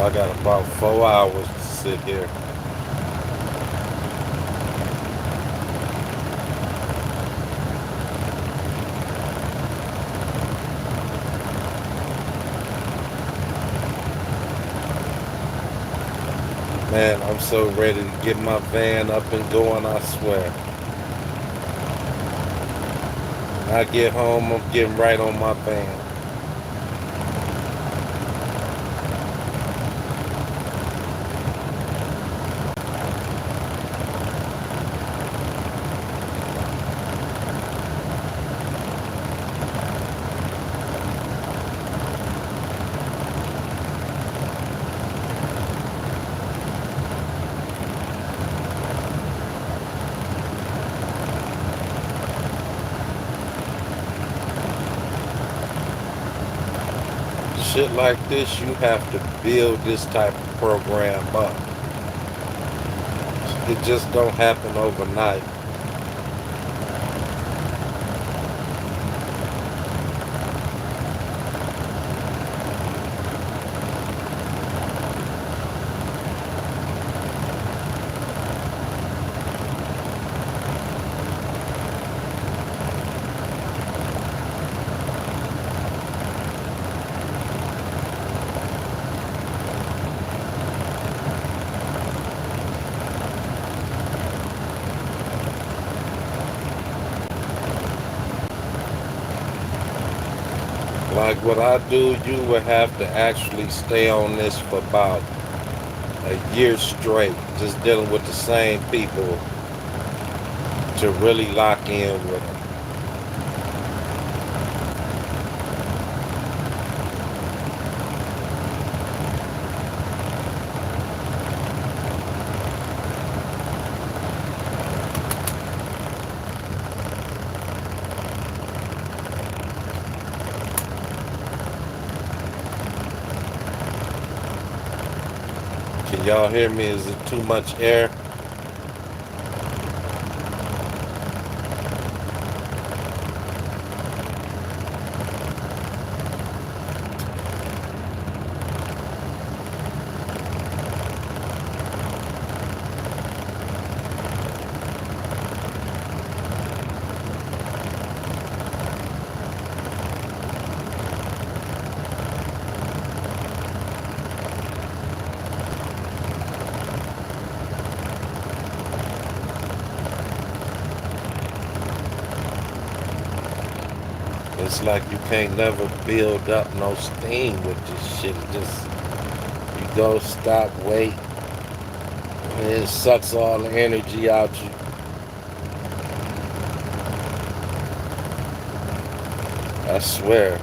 I got about 4 hours to sit here. Man, I'm so ready to get my van up and going, I swear. When I get home, I'm getting right on my van. Shit like this, you have to build this type of program up. It just don't happen overnight. Like what I do, you would have to actually stay on this for about a year straight, just dealing with the same people to really lock in with them. Can y'all hear me? Is it too much air? It's like you can't never build up no steam with this shit. It just, you go, stop, wait, and it sucks all the energy out you. I swear.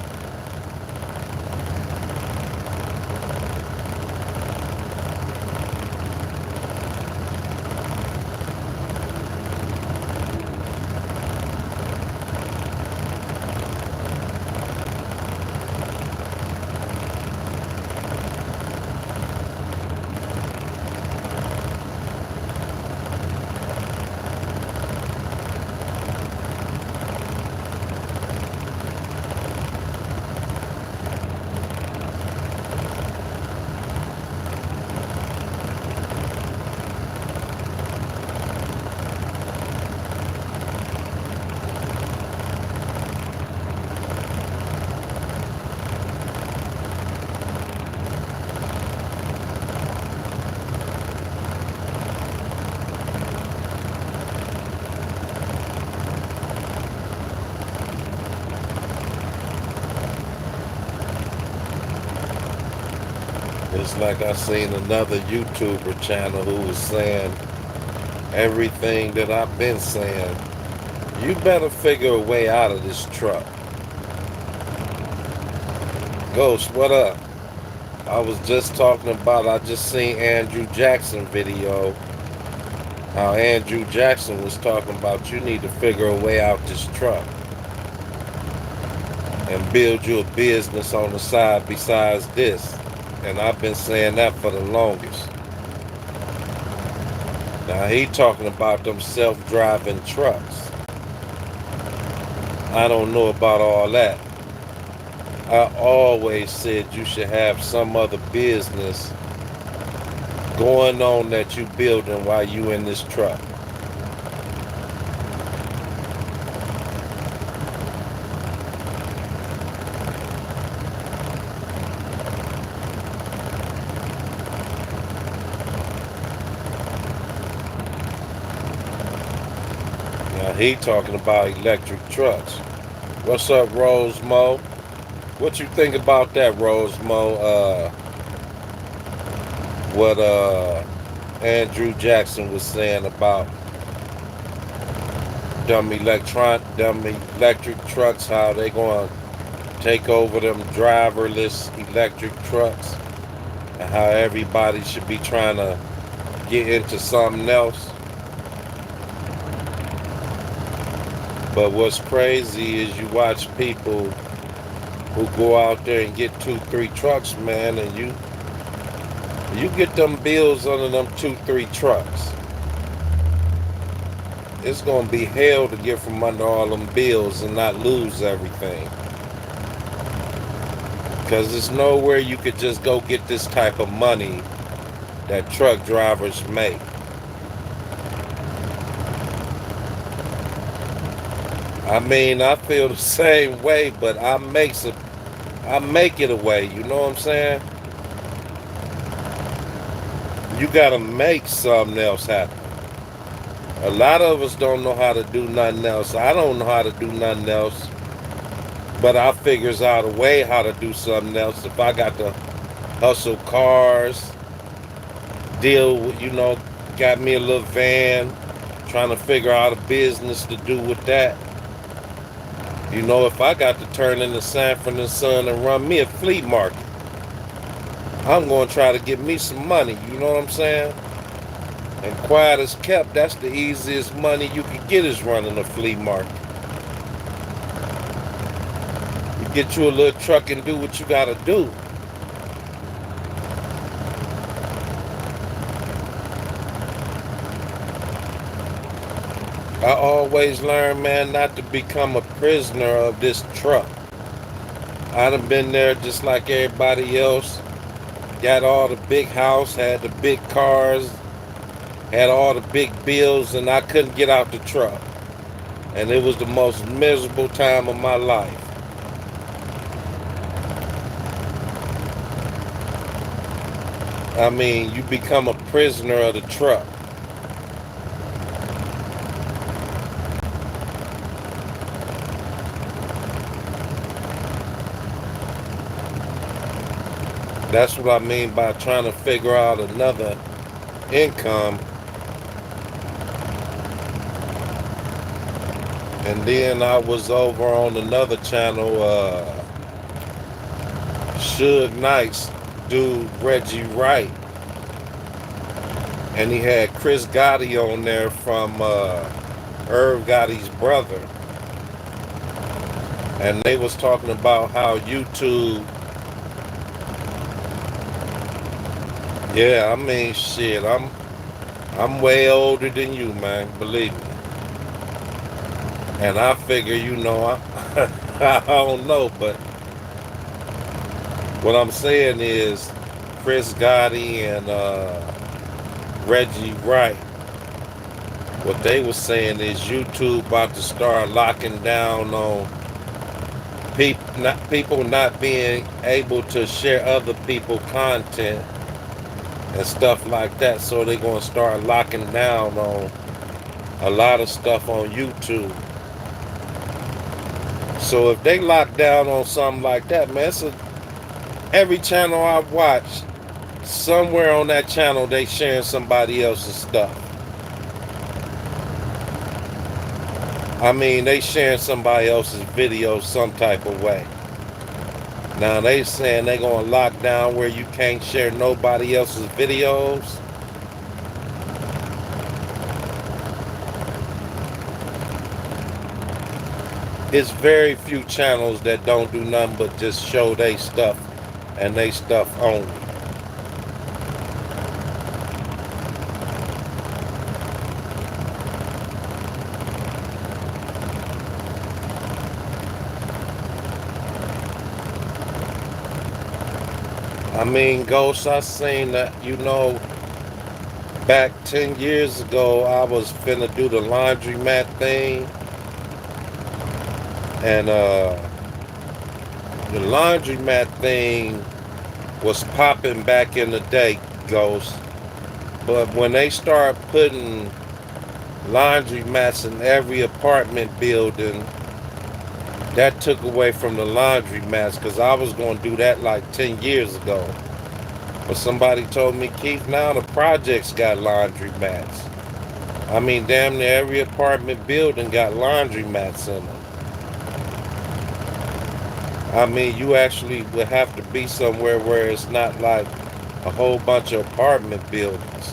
It's like I seen another YouTuber channel who was saying everything that I've been saying. You better figure a way out of this truck. Ghost, what up? I was just talking about, I just seen Andrew Jackson video. How Andrew Jackson was talking about you need to figure a way out this truck and build you a business on the side besides this. And I've been saying that for the longest. Now he talking about them self-driving trucks. I don't know about all that. I always said you should have some other business going on that you building while you in this truck? Now he talking about electric trucks. What's up, Rose Mo? What you think about that, Rose Mo? What Andrew Jackson was saying about dumb electric trucks, how they gonna take over them driverless electric trucks, and how everybody should be trying to get into something else. But what's crazy is you watch people who go out there and get 2, 3 trucks, man, and you get them bills under them 2, 3 trucks. It's gonna be hell to get from under all them bills and not lose everything. Cause there's nowhere you could just go get this type of money that truck drivers make. I mean, I feel the same way, but I make it a way. You know what I'm saying? You gotta make something else happen. A lot of us don't know how to do nothing else. I don't know how to do nothing else, but I figures out a way how to do something else. If I got to hustle cars, deal with, got me a little van, trying to figure out a business to do with that. If I got to turn into Sanford and Son and run me a flea market, I'm going to try to get me some money. You know what I'm saying? And quiet as kept, that's the easiest money you can get is running a flea market. You get you a little truck and do what you got to do. I always learn, man, not to become a prisoner of this truck. I done been there just like everybody else. Got all the big house, had the big cars, had all the big bills, and I couldn't get out the truck. And it was the most miserable time of my life. I mean, you become a prisoner of the truck. That's what I mean by trying to figure out another income. And then I was over on another channel, Suge Knight's dude, Reggie Wright. And he had Chris Gotti on there from Irv Gotti's brother. And they was talking about how YouTube, yeah, I mean, shit, I'm way older than you, man, believe me. And I figure, I don't know, but what I'm saying is Chris Gotti and Reggie Wright, what they were saying is YouTube about to start locking down on people not being able to share other people's content and stuff like that. So they're going to start locking down on a lot of stuff on YouTube. So if they lock down on something like that, man, every channel I watch, somewhere on that channel they sharing somebody else's stuff. I mean, they sharing somebody else's videos some type of way. Now they saying they gonna lock down where you can't share nobody else's videos. It's very few channels that don't do nothing but just show they stuff and they stuff only. I mean, Ghost, I seen that, back 10 years ago, I was finna do the laundromat thing, and the laundromat thing was popping back in the day, Ghost. But when they start putting laundromats in every apartment building, that took away from the laundromats because I was going to do that like 10 years ago. But somebody told me, Keith, now the projects got laundromats. I mean, damn near every apartment building got laundromats in them. I mean, you actually would have to be somewhere where it's not like a whole bunch of apartment buildings.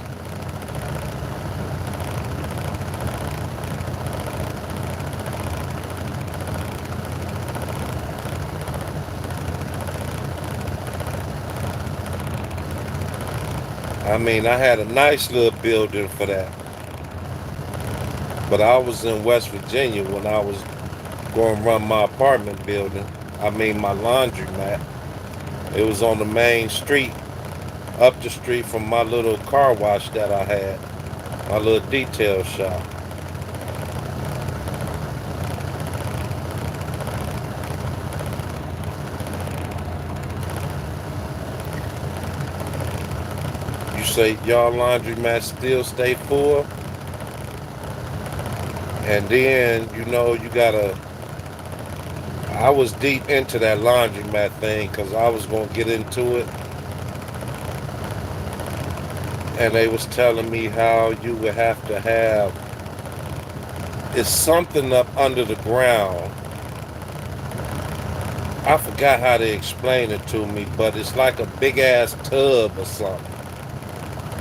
I mean, I had a nice little building for that. But I was in West Virginia when I was going to run my apartment building. I mean, my laundromat. It was on the main street, up the street from my little car wash that I had, my little detail shop. You say y'all laundromat still stay full? And then, you gotta, I was deep into that laundromat thing because I was going to get into it. And they was telling me how you would have to have, it's something up under the ground. I forgot how they explained it to me, but it's like a big ass tub or something,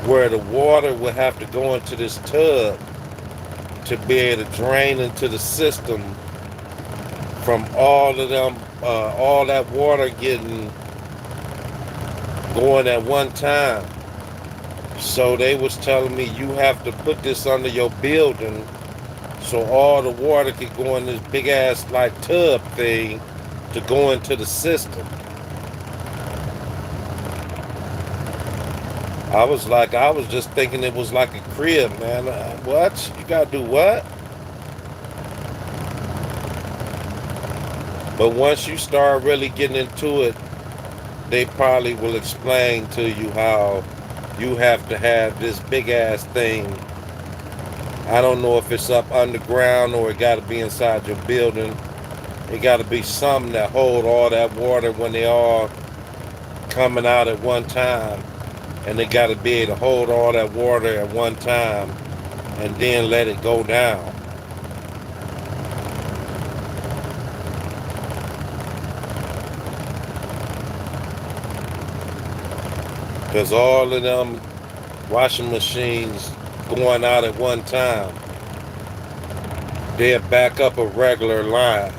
where the water would have to go into this tub to be able to drain into the system from all of them, all that water getting going at one time. So they was telling me you have to put this under your building so all the water could go in this big ass like tub thing to go into the system. I was just thinking it was like a crib, man. What? You gotta do what? But once you start really getting into it, they probably will explain to you how you have to have this big ass thing. I don't know if it's up underground or it gotta be inside your building. It gotta be something that hold all that water when they all coming out at one time. And they gotta be able to hold all that water at one time and then let it go down. Because all of them washing machines going out at one time, they'll back up a regular line.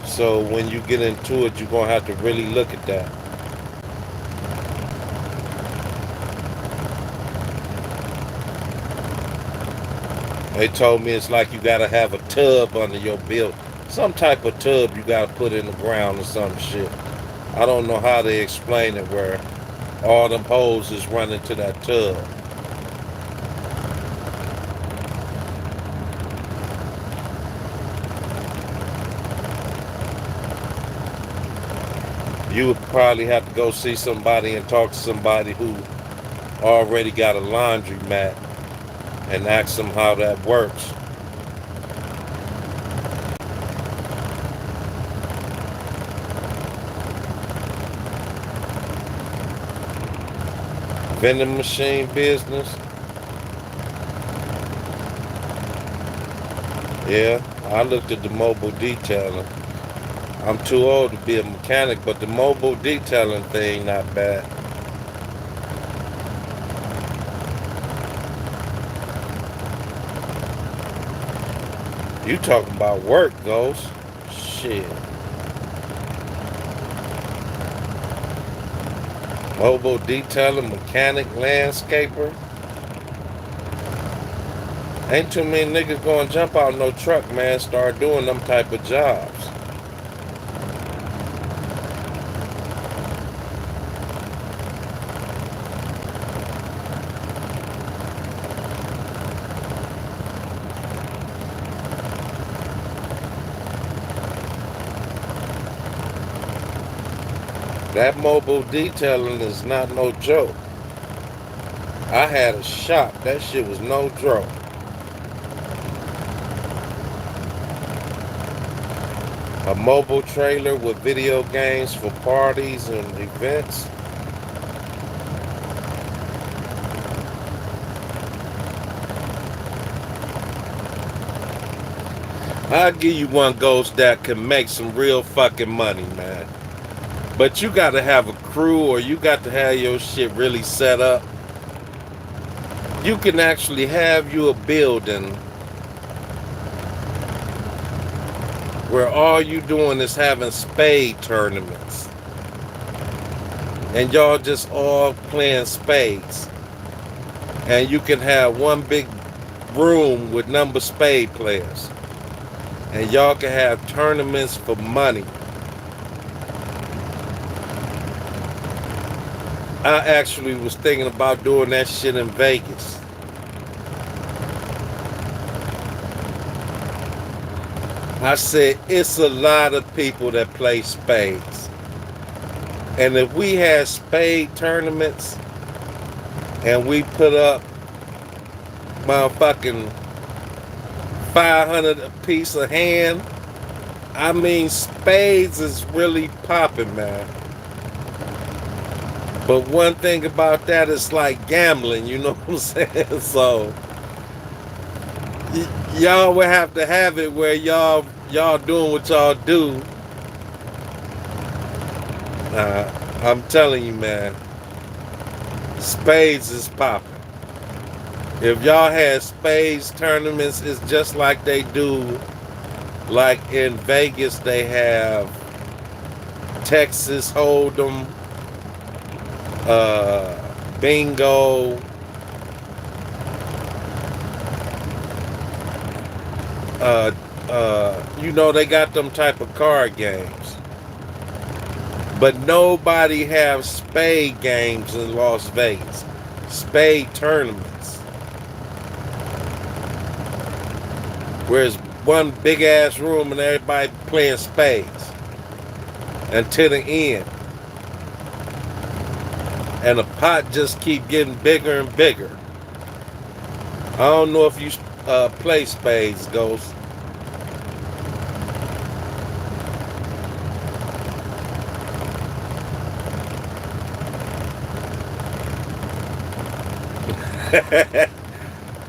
So when you get into it, you're going to have to really look at that. They told me it's like you got to have a tub under your building. Some type of tub you got to put in the ground or some shit. I don't know how they explain it where all them hoses run into that tub. You would probably have to go see somebody and talk to somebody who already got a laundromat and ask them how that works. Vending machine business. Yeah, I looked at the mobile detailing. I'm too old to be a mechanic, but the mobile detailing thing not bad. You talking about work, Ghost? Shit. Mobile detailer, mechanic, landscaper. Ain't too many niggas gonna jump out no truck, man, start doing them type of jobs. That mobile detailing is not no joke. I had a shop. That shit was no joke. A mobile trailer with video games for parties and events. I'll give you one ghost that can make some real fucking money, man. But you got to have a crew, or you got to have your shit really set up. You can actually have you a building where all you doing is having spade tournaments. And y'all just all playing spades. And you can have one big room with number spade players. And y'all can have tournaments for money. I actually was thinking about doing that shit in Vegas. I said, it's a lot of people that play spades. And if we had spade tournaments and we put up motherfucking 500 a piece a hand, I mean, spades is really popping, man. But one thing about that is like gambling, you know what I'm saying? So y'all would have to have it where y'all doing what y'all do. I'm telling you, man, spades is popping. If y'all had spades tournaments, it's just like they do, like in Vegas, they have Texas Hold'em, bingo, you know, they got them type of card games. But nobody have spade games in Las Vegas. Spade tournaments. Where it's one big ass room and everybody playing spades. Until the end. And the pot just keep getting bigger and bigger. I don't know if you play spades, Ghost.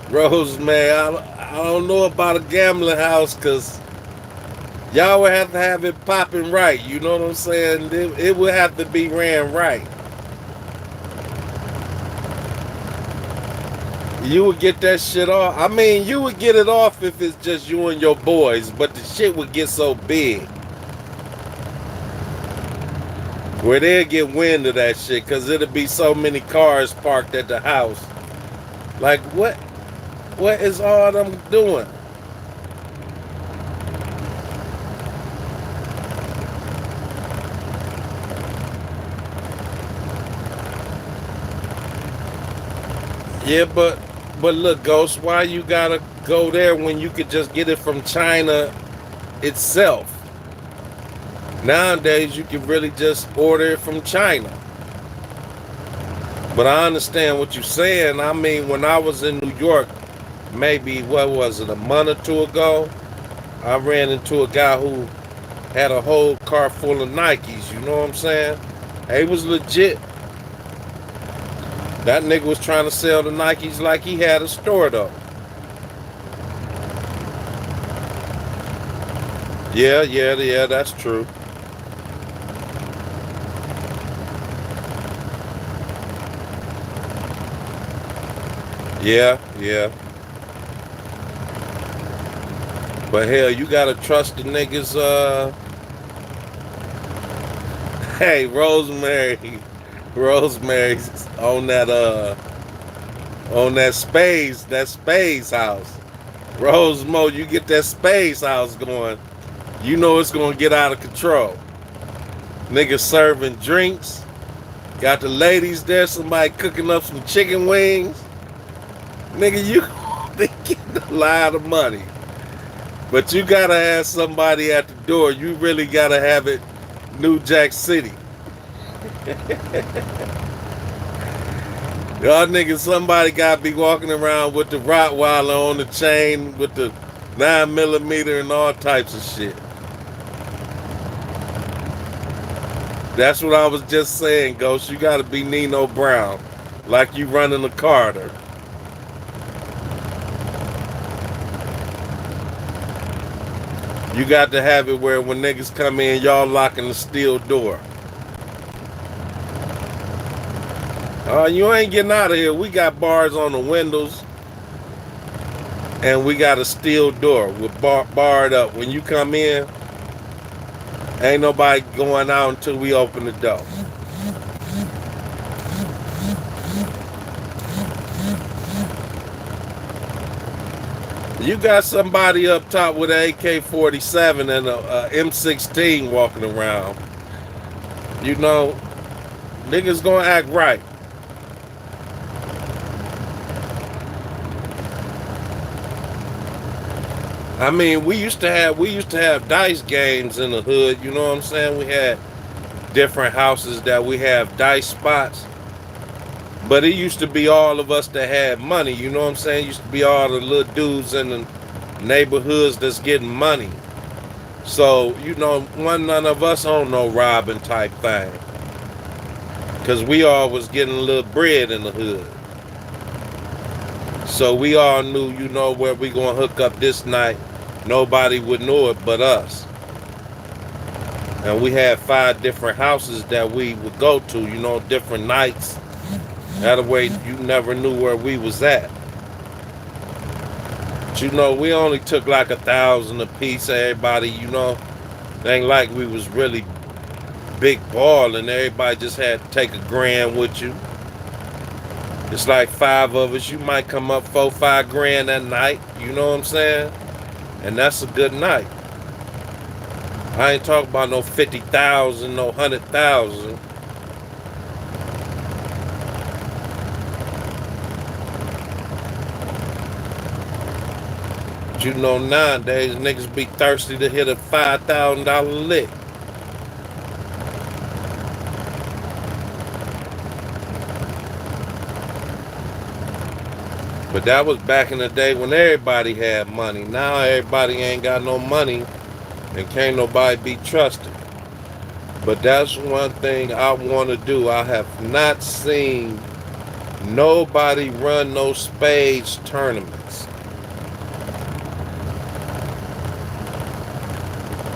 Rosemary, I don't know about a gambling house, because y'all would have to have it popping right. You know what I'm saying? It would have to be ran right. You would get that shit off. I mean, you would get it off if it's just you and your boys, but the shit would get so big where they'll get wind of that shit, because it'll be so many cars parked at the house. Like, what is all them doing? Yeah, but look, Ghost, why you gotta go there when you could just get it from China itself? Nowadays, you can really just order it from China. But I understand what you're saying. I mean, when I was in New York, maybe, what was it, a month or two ago, I ran into a guy who had a whole car full of Nikes, you know what I'm saying? He was legit. That nigga was trying to sell the Nikes like he had a store, though. Yeah, that's true. Yeah. But hell, you gotta trust the niggas, hey, Rosemary's on that Spades house. Rosemo, you get that Spades house going, you know it's gonna get out of control. Niggas serving drinks, got the ladies there, somebody cooking up some chicken wings. Nigga, you they getting a lot of money. But you gotta have somebody at the door. You really gotta have it New Jack City. Y'all niggas, somebody gotta be walking around with the Rottweiler on the chain with the 9mm and all types of shit. That's what I was just saying, Ghost. You gotta be Nino Brown. Like you running a Carter. You got to have it where when niggas come in, y'all locking the steel door. You ain't getting out of here. We got bars on the windows, and we got a steel door with barred up. When you come in, ain't nobody going out until we open the door. You got somebody up top with an AK-47 and a M16 walking around. You know, niggas gonna act right. I mean, we used to have dice games in the hood. You know what I'm saying? We had different houses that we have dice spots. But it used to be all of us that had money. You know what I'm saying? It used to be all the little dudes in the neighborhoods that's getting money. So, you know, none of us on no robbing type thing. Because we all was getting a little bread in the hood. So we all knew, you know, where we gonna hook up this night. Nobody would know it but us. And we had 5 different houses that we would go to, you know, different nights. That way you never knew where we was at. But you know, we only took like 1,000 a piece, everybody, you know. It ain't like we was really big ball and everybody just had to take $1,000 with you. It's like 5 of us, you might come up 4-5 grand that night, you know what I'm saying? And that's a good night. I ain't talking about no 50,000, no 100,000. But you know, nowadays niggas be thirsty to hit a $5,000 lick. But that was back in the day when everybody had money. Now everybody ain't got no money and can't nobody be trusted. But that's one thing I want to do. I have not seen nobody run no spades tournaments.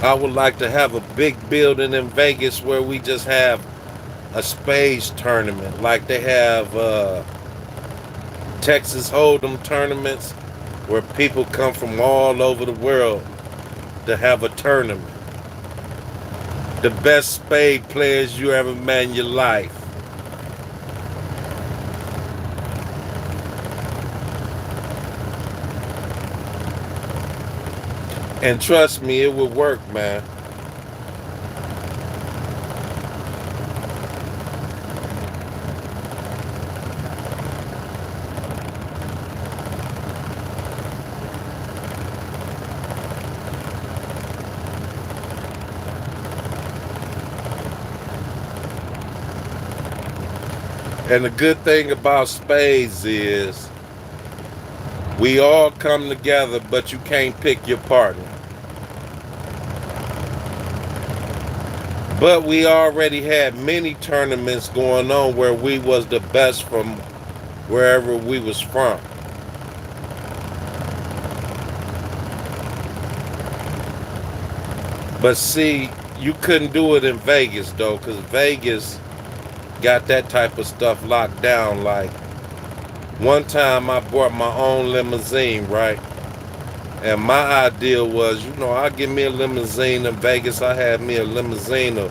I would like to have a big building in Vegas where we just have a spades tournament like they have Texas Hold'em tournaments where people come from all over the world to have a tournament. The best spade players you ever met in your life. And trust me, it would work, man. And the good thing about spades is we all come together, but you can't pick your partner. But we already had many tournaments going on where we was the best from wherever we was from. But see, you couldn't do it in Vegas though, because Vegas got that type of stuff locked down. Like one time I bought my own limousine, right? And my idea was, you know, I give me a limousine in Vegas. I had me a limousine, a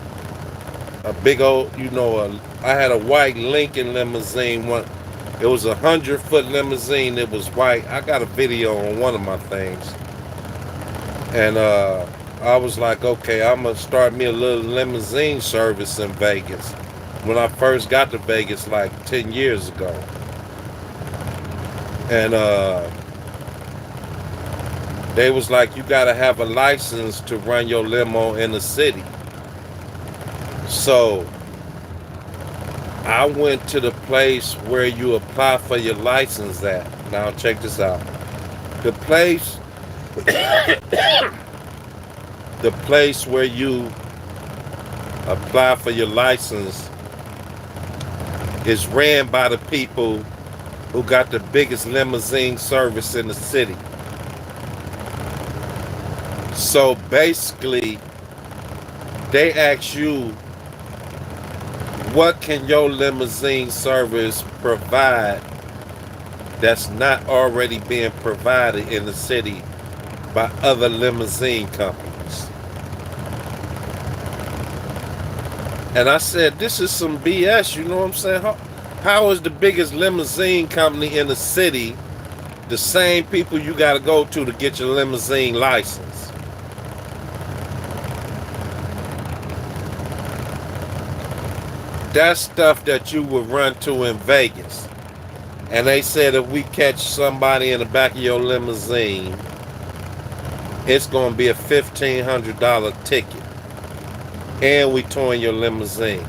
big old, you know, I had a white Lincoln limousine. It was 100-foot limousine. It was white. I got a video on one of my things. And I was like, okay, I'm going to start me a little limousine service in Vegas. When I first got to Vegas like 10 years ago. And they was like, you got to have a license to run your limo in the city. So I went to the place where you apply for your license at. Now check this out. The place the place where you apply for your license is ran by the people who got the biggest limousine service in the city. So basically, they ask you, what can your limousine service provide that's not already being provided in the city by other limousine companies? And I said, this is some BS, you know what I'm saying? How is the biggest limousine company in the city the same people you got to go to get your limousine license? That's stuff that you would run to in Vegas. And they said if we catch somebody in the back of your limousine, it's going to be a $1,500 ticket. And we towing your limousine.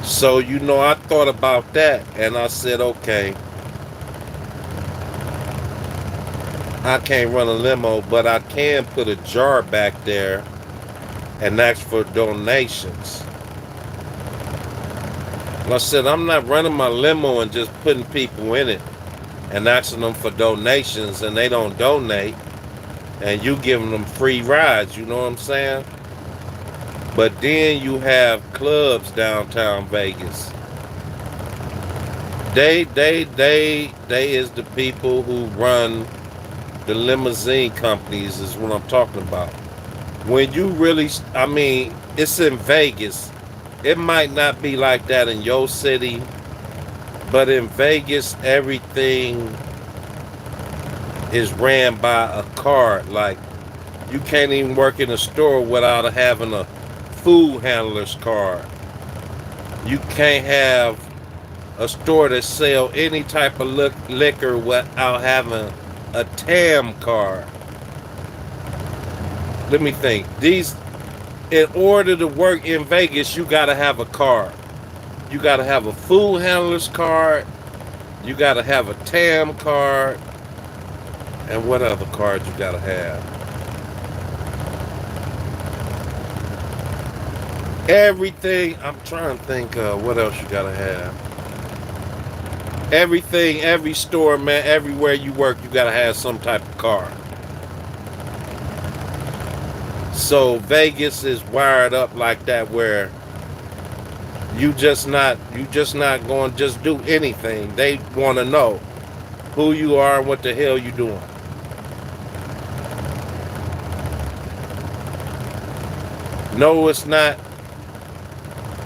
So, I thought about that and I said, okay, I can't run a limo, but I can put a jar back there and ask for donations. And I said, I'm not running my limo and just putting people in it and asking them for donations and they don't donate and you giving them free rides, you know what I'm saying? But then you have clubs downtown Vegas. They is the people who run the limousine companies is what I'm talking about. When you really, it's in Vegas. It might not be like that in your city, but in Vegas, everything is ran by a card. Like, you can't even work in a store without having a food handler's card. You can't have a store that sell any type of liquor without having a TAM card. Let me think. In order to work in Vegas, you gotta have a card. You gotta have a food handler's card. You gotta have a TAM card. And what other card you gotta have? Everything. I'm trying to think what else you gotta have. Everything, every store, man, everywhere you work, you gotta have some type of card. So Vegas is wired up like that, where you just not going to just do anything. They want to know who you are and what the hell you doing. No, it's not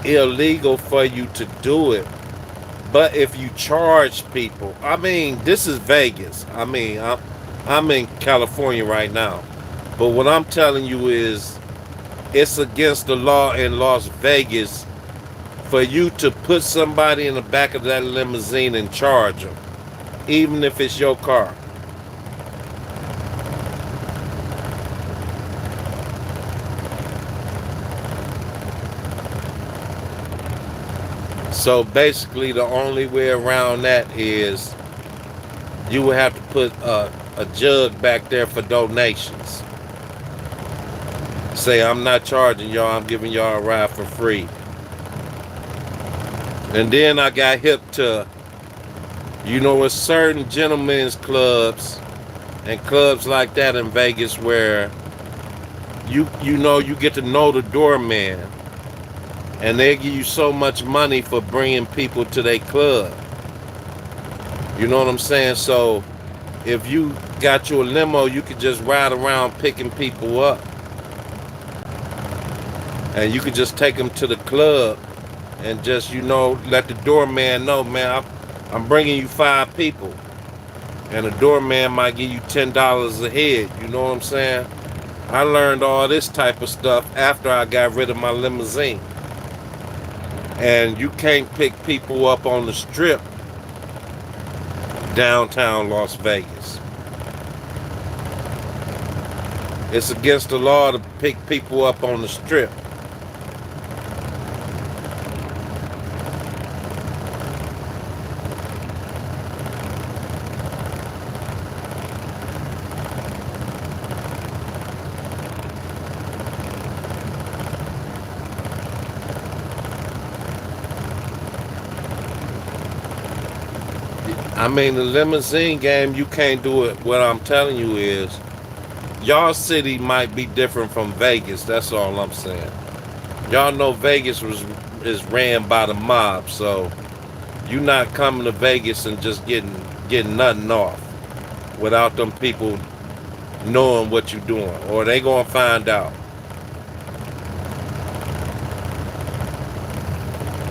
illegal for you to do it, but if you charge people, this is Vegas. I'm in California right now. But what I'm telling you is, it's against the law in Las Vegas for you to put somebody in the back of that limousine and charge them, even if it's your car. So basically, the only way around that is you would have to put a jug back there for donations. Say, I'm not charging y'all, I'm giving y'all a ride for free. And then I got hip to, with certain gentlemen's clubs and clubs like that in Vegas where you get to know the doorman and they give you so much money for bringing people to their club. You know what I'm saying? So if you got you a limo, you could just ride around picking people up. And you could just take them to the club and just, let the doorman know, man, I'm bringing you 5 people. And the doorman might give you $10 a head. You know what I'm saying? I learned all this type of stuff after I got rid of my limousine. And you can't pick people up on the strip downtown Las Vegas. It's against the law to pick people up on the strip. I mean, the limousine game, you can't do it. What I'm telling you is, y'all city might be different from Vegas. That's all I'm saying. Y'all know Vegas is ran by the mob, so you not coming to Vegas and just getting nothing off without them people knowing what you're doing, or they gonna find out.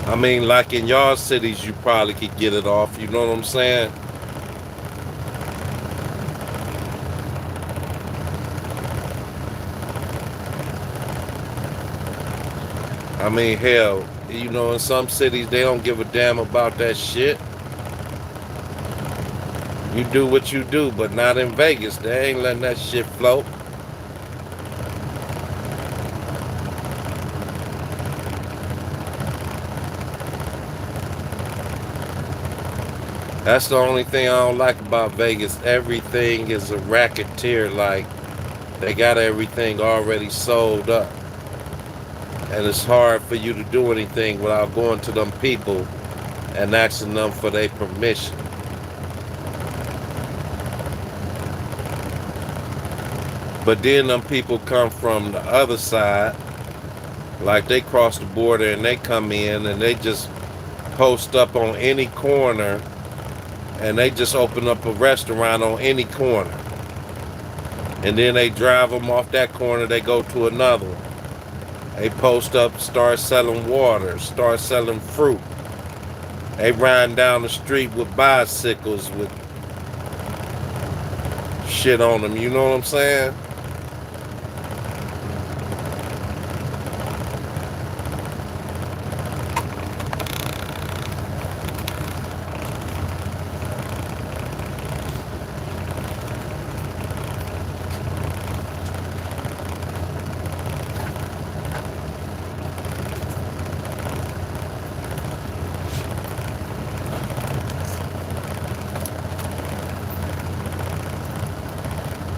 I mean, like in y'all cities, you probably could get it off. You know what I'm saying? I mean, hell, you know, in some cities they don't give a damn about that shit. You do what you do, but not in Vegas. They ain't letting that shit float. That's the only thing I don't like about Vegas. Everything is a racketeer. Like, they got everything already sold up. And it's hard for you to do anything without going to them people and asking them for their permission. But then them people come from the other side, like they cross the border and they come in and they just post up on any corner and they just open up a restaurant on any corner. And then they drive them off that corner, they go to another one. They post up, start selling water, start selling fruit. They riding down the street with bicycles with shit on them, you know what I'm saying?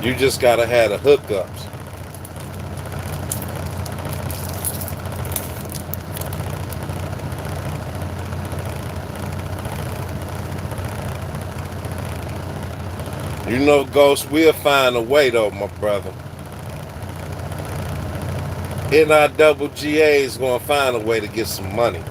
You just gotta have the hookups. You know, Ghost, we'll find a way though, my brother. NIGA is gonna find a way to get some money.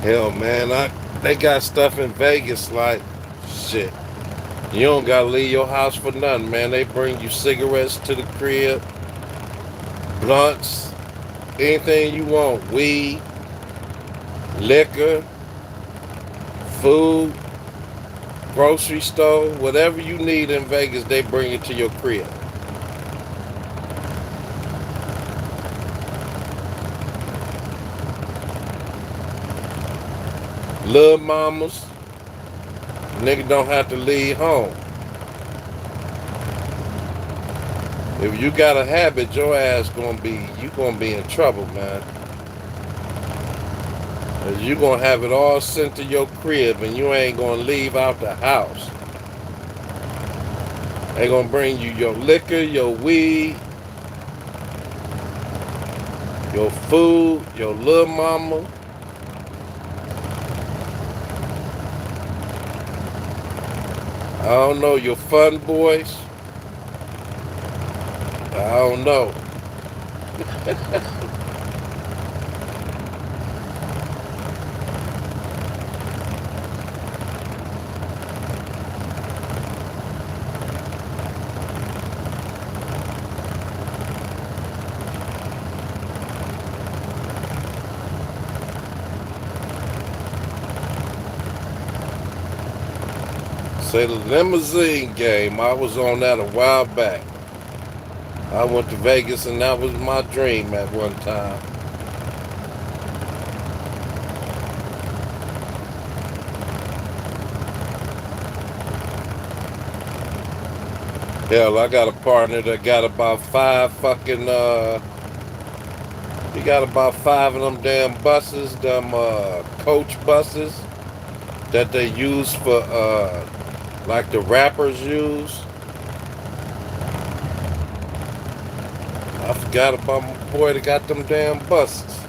Hell, man, they got stuff in Vegas like shit. You don't gotta leave your house for nothing, man. They bring you cigarettes to the crib, blunts, anything you want, weed, liquor, food, grocery store, whatever you need in Vegas, they bring it to your crib. Little mamas, nigga don't have to leave home. If you got a habit, your ass gonna be in trouble, man. You gonna have it all sent to your crib and you ain't gonna leave out the house. They gonna bring you your liquor, your weed, your food, your little mama. I don't know, your fun boys. I don't know. Say the limousine game, I was on that a while back. I went to Vegas and that was my dream at one time. Hell, I got a partner that got about five fucking he got about five of them damn buses, them coach buses that they use for like the rappers use. I forgot about my boy that got them damn buses.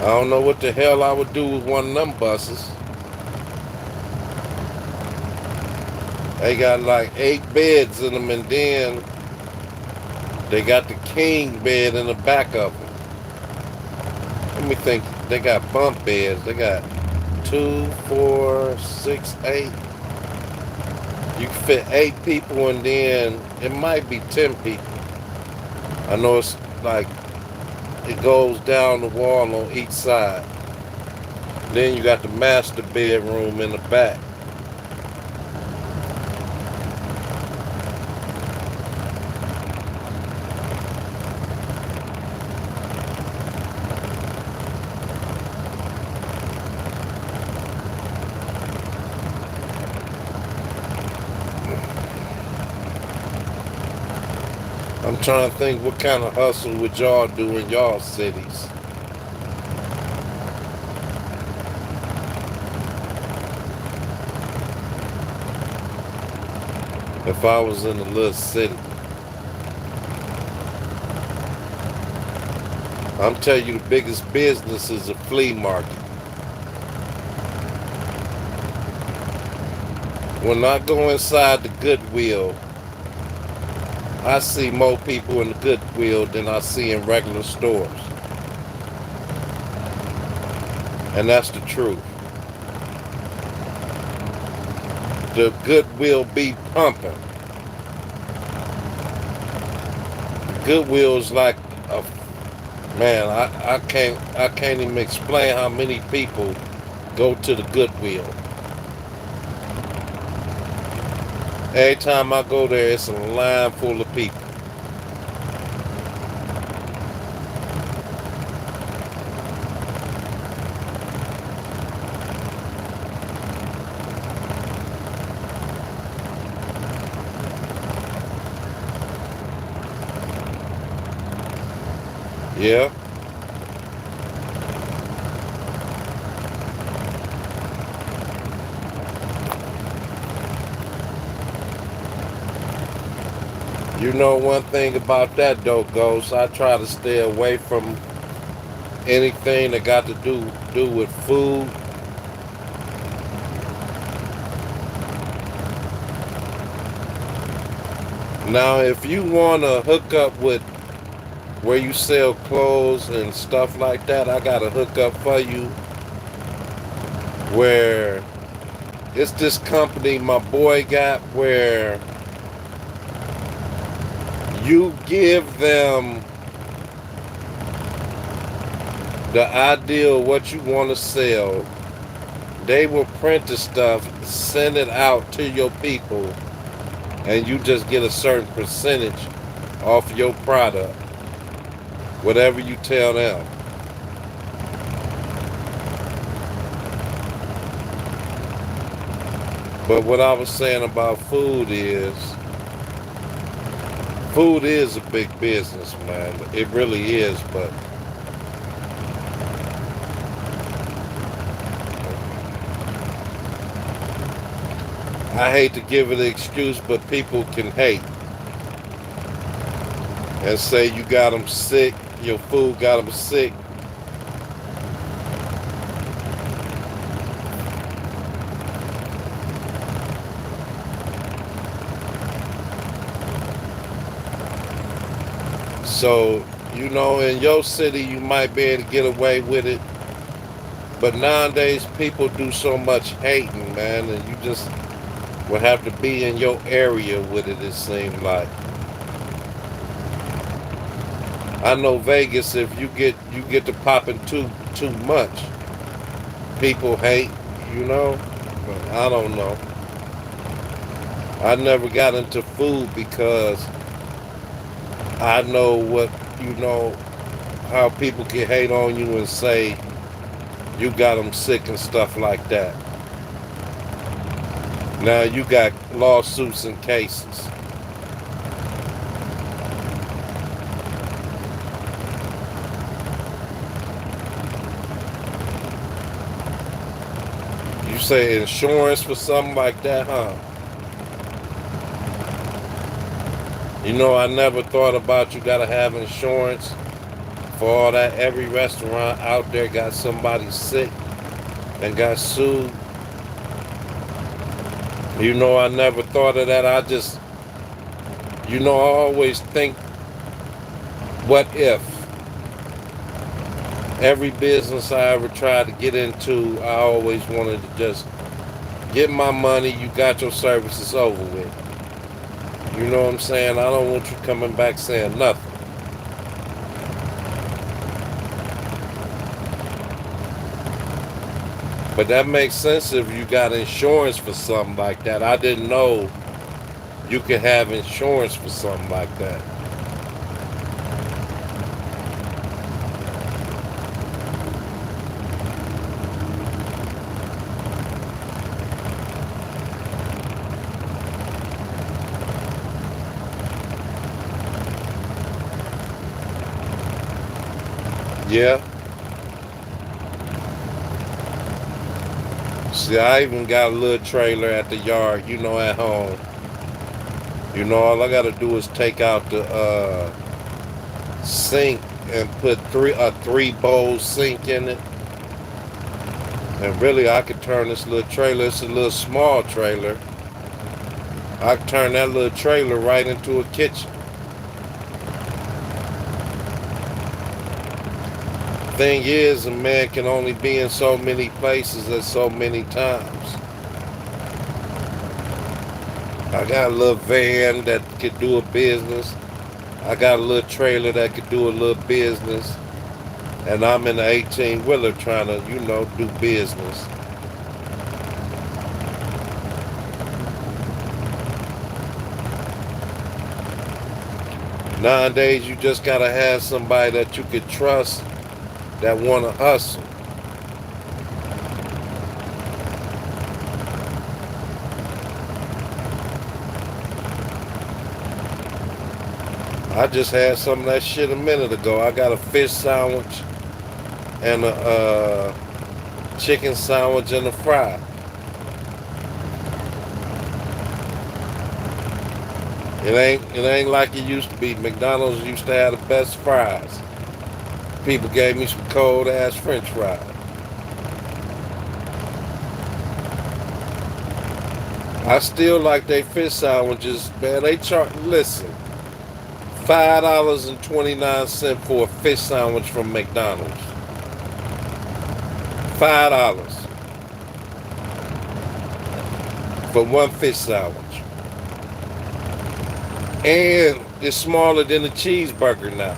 I don't know what the hell I would do with one of them buses. They got like 8 beds in them, and then they got the king bed in the back of them. Let me think. They got bunk beds. They got 2, 4, 6, 8. You can fit 8 people, and then it might be 10 people. I know it's like it goes down the wall on each side. Then you got the master bedroom in the back. I'm trying to think what kind of hustle would y'all do in y'all cities. If I was in a little city, I'm telling you the biggest business is a flea market. When I go inside the Goodwill, I see more people in the Goodwill than I see in regular stores. And that's the truth. The Goodwill be pumping. Goodwill's like a man. I can't even explain how many people go to the Goodwill. Every time I go there, it's a line full of people. Yeah. You know one thing about that though, Ghost, I try to stay away from anything that got to do with food. Now, if you want to hook up with where you sell clothes and stuff like that, I got a hookup for you where it's this company my boy got where you give them the idea of what you want to sell. They will print the stuff, send it out to your people, and you just get a certain percentage off your product, whatever you tell them. But what I was saying about food is a big business, man. It really is, but I hate to give it an excuse, but people can hate and say you got them sick, your food got them sick. So, in your city, you might be able to get away with it. But nowadays, people do so much hating, man, and you just will have to be in your area with it seems like. I know Vegas. If you get to popping too much, people hate. You know, but I don't know. I never got into food because I know what how people can hate on you and say you got them sick and stuff like that. Now you got lawsuits and cases. You say insurance for something like that, huh? I never thought about you gotta have insurance for all that. Every restaurant out there got somebody sick and got sued. I never thought of that. I always think, what if every business I ever tried to get into, I always wanted to just get my money, you got your services over with. You know what I'm saying? I don't want you coming back saying nothing. But that makes sense if you got insurance for something like that. I didn't know you could have insurance for something like that. Yeah. See, I even got a little trailer at the yard, at home. All I gotta do is take out the sink and put a three bowl sink in it. And really, I could turn this little trailer. It's a little small trailer. I could turn that little trailer right into a kitchen. Thing is, a man can only be in so many places at so many times. I got a little van that could do a business. I got a little trailer that could do a little business. And I'm in the 18-wheeler trying to, do business. Nowadays, you just gotta have somebody that you could trust that wanna hustle. I just had some of that shit a minute ago. I got a fish sandwich and a chicken sandwich and a fry. It ain't like it used to be. McDonald's used to have the best fries. People gave me some cold ass French fries. I still like they fish sandwiches, man. Listen, $5.29 for a fish sandwich from McDonald's. $5 for one fish sandwich. And it's smaller than a cheeseburger now.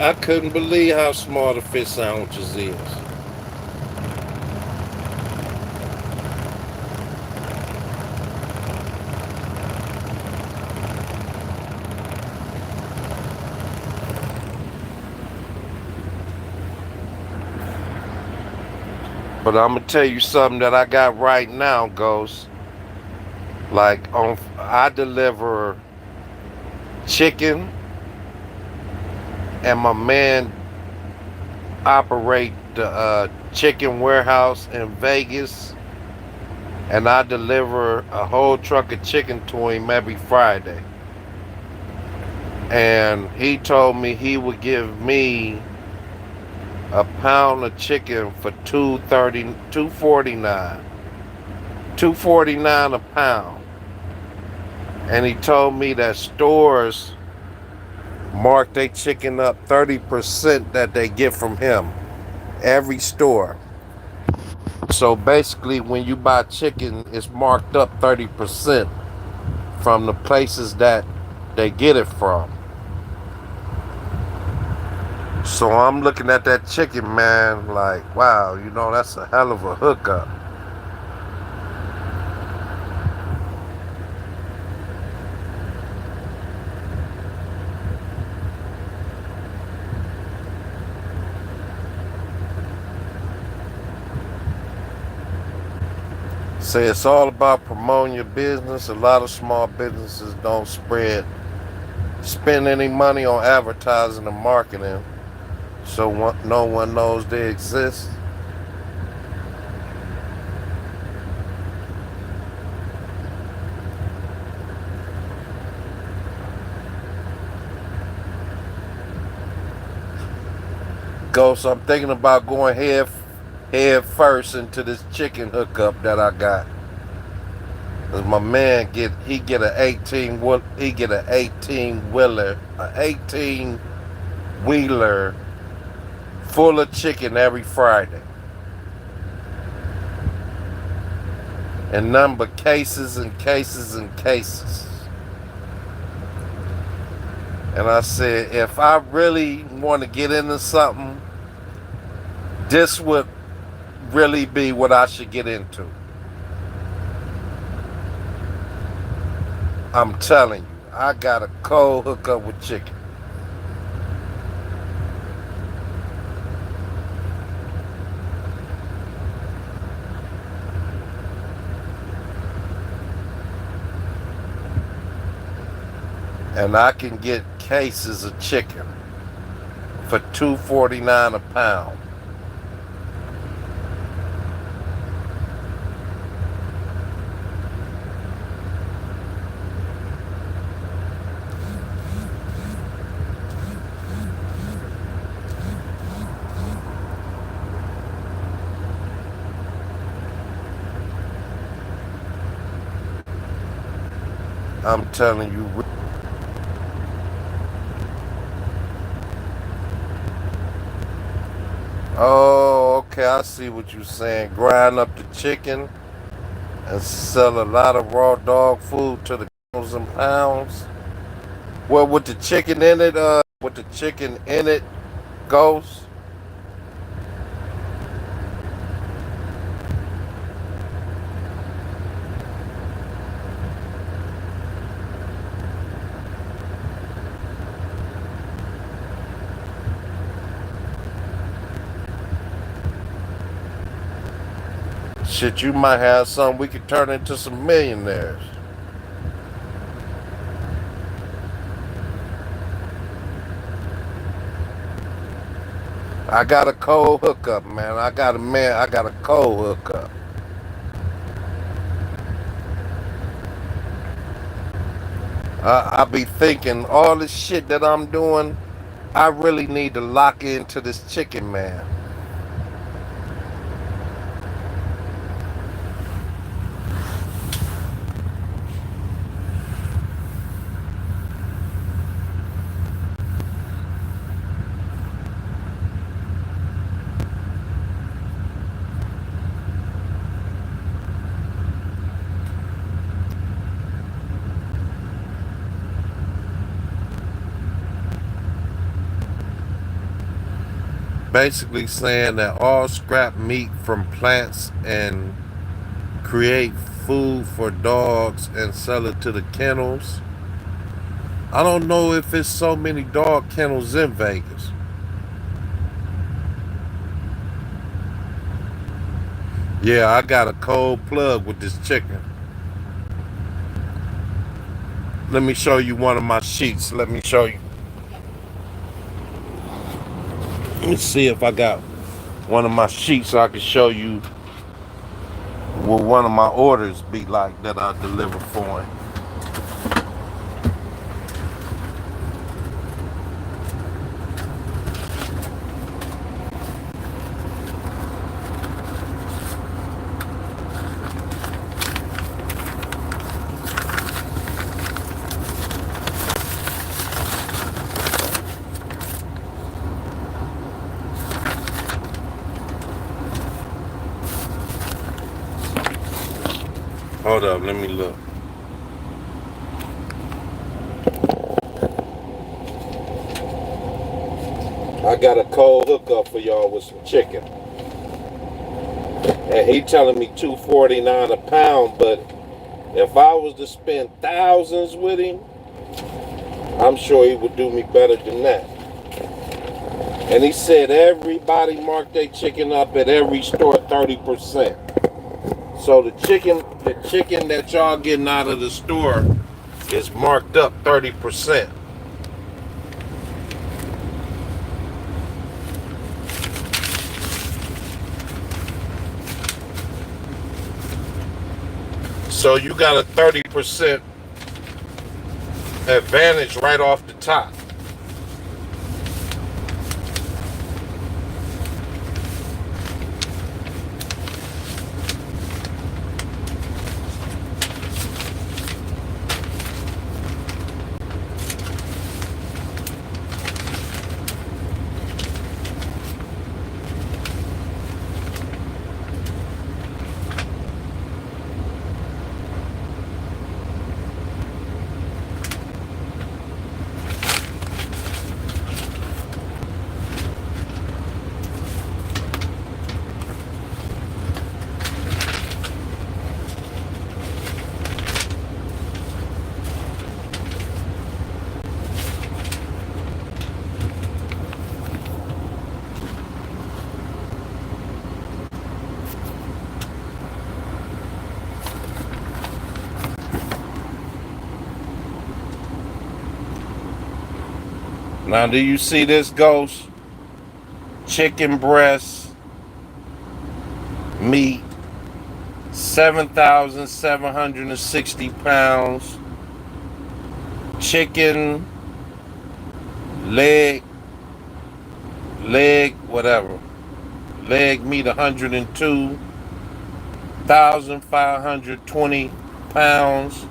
I couldn't believe how small the fish sandwiches is. But I'm gonna tell you something that I got right now, Ghost. Like I deliver chicken, and my man operate the chicken warehouse in Vegas, and I deliver a whole truck of chicken to him every Friday. And he told me he would give me a pound of chicken for 249, 249 a pound. And he told me that stores mark their chicken up 30% that they get from him. Every store. So basically, when you buy chicken, it's marked up 30% from the places that they get it from. So I'm looking at that chicken, man, like, wow, that's a hell of a hookup. Say it's all about promoting your business. A lot of small businesses don't spend any money on advertising and marketing, so no one knows they exist. Ghost, I'm thinking about going head first into this chicken hookup that I got. Cause my man get an 18 wheeler full of chicken every Friday. And number cases and cases and cases. And I said, if I really want to get into something, this would really be what I should get into. I'm telling you, I got a cold hookup with chicken. And I can get cases of chicken for $2.49 a pound. I'm telling you. Oh, okay, I see what you're saying. Grind up the chicken and sell a lot of raw dog food to the pounds and pounds. Well, with the chicken in it, goes. Shit, you might have something we could turn into some millionaires. I got a cold hookup, man. I got a cold hookup. I be thinking all this shit that I'm doing, I really need to lock into this chicken, man. Basically saying that all scrap meat from plants and create food for dogs and sell it to the kennels. I don't know if it's so many dog kennels in Vegas. Yeah, I got a cold plug with this chicken. Let me show you one of my sheets. Let me show you. Let's see if I got one of my sheets so I can show you what one of my orders be like that I deliver for him. Hold up, let me look. I got a cold hookup for y'all with some chicken. And he telling me $2.49 a pound, but if I was to spend thousands with him, I'm sure he would do me better than that. And he said everybody marked their chicken up at every store 30%. So the chicken that y'all getting out of the store is marked up 30%. So you got a 30% advantage right off the top. Now, do you see this, Ghost? Chicken breast meat, 7,760 pounds. Chicken leg, whatever. Leg meat, 102,520 pounds.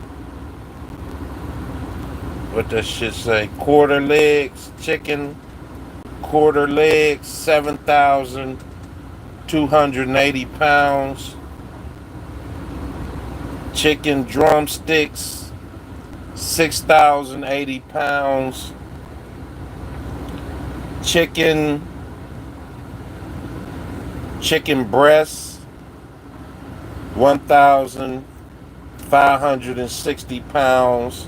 What that shit say? Quarter legs, chicken, quarter legs, 7,280 pounds. Chicken drumsticks, 6,080 pounds. Chicken breasts, 1,560 pounds.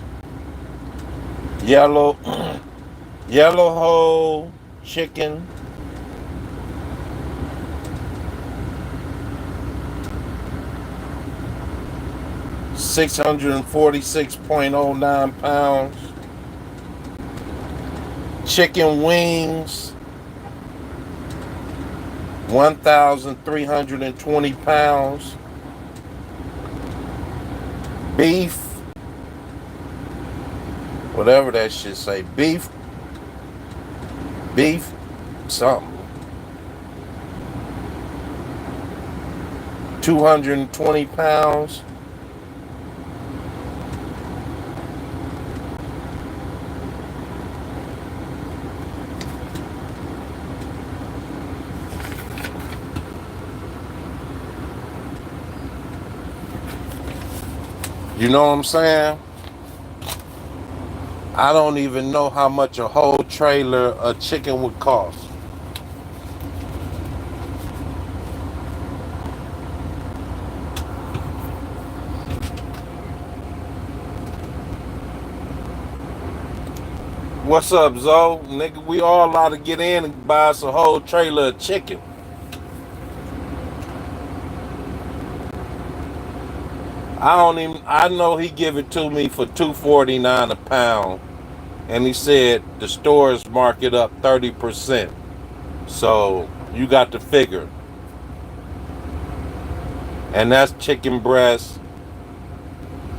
Yellow whole chicken, 646.09 pounds. Chicken wings, 1,320 pounds. Beef, whatever that shit say, beef, something. 220 pounds. You know what I'm saying? I don't even know how much a whole trailer of chicken would cost. What's up, Zoe? Nigga, we all ought to get in and buy us a whole trailer of chicken. I know he give it to me for $2.49 a pound. And he said the stores mark it up 30%. So you got to figure. And that's chicken breast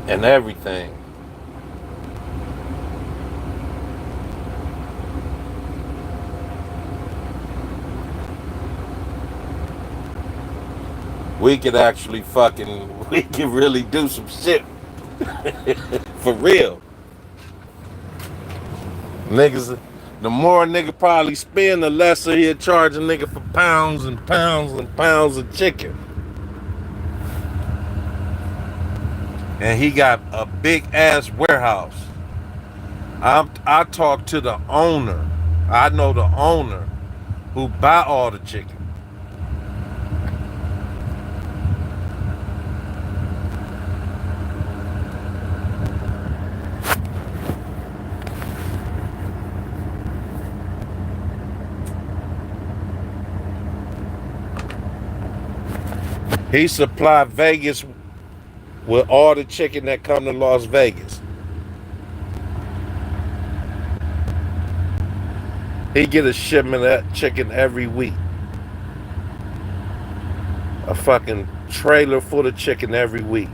and everything. We could actually we could really do some shit. For real. Niggas, the more a nigga probably spend, the lesser he'll charge a nigga for pounds and pounds and pounds of chicken. and he got a big ass warehouse. I talked to the owner. I know the owner who buy all the chicken. He supply Vegas with all the chicken that come to Las Vegas. He get a shipment of that chicken every week. A fucking trailer full of chicken every week.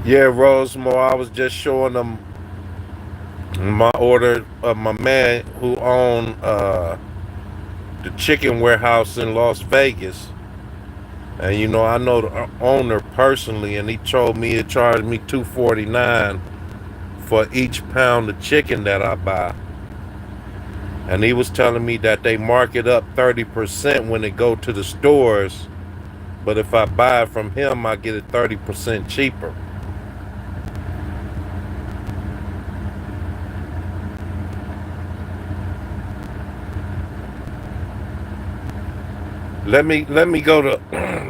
Yeah, Rosemore, I was just showing them my order of my man who owned the chicken warehouse in Las Vegas. And you know, I know the owner personally, and he told me he charged me $2.49 for each pound of chicken that I buy. And he was telling me that they mark it up 30% when it go to the stores, but if I buy it from him, I get it 30% cheaper. Let me go to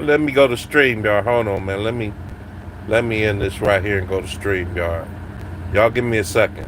let me go to StreamYard. Hold on, man. Let me end this right here and go to StreamYard. Y'all give me a second.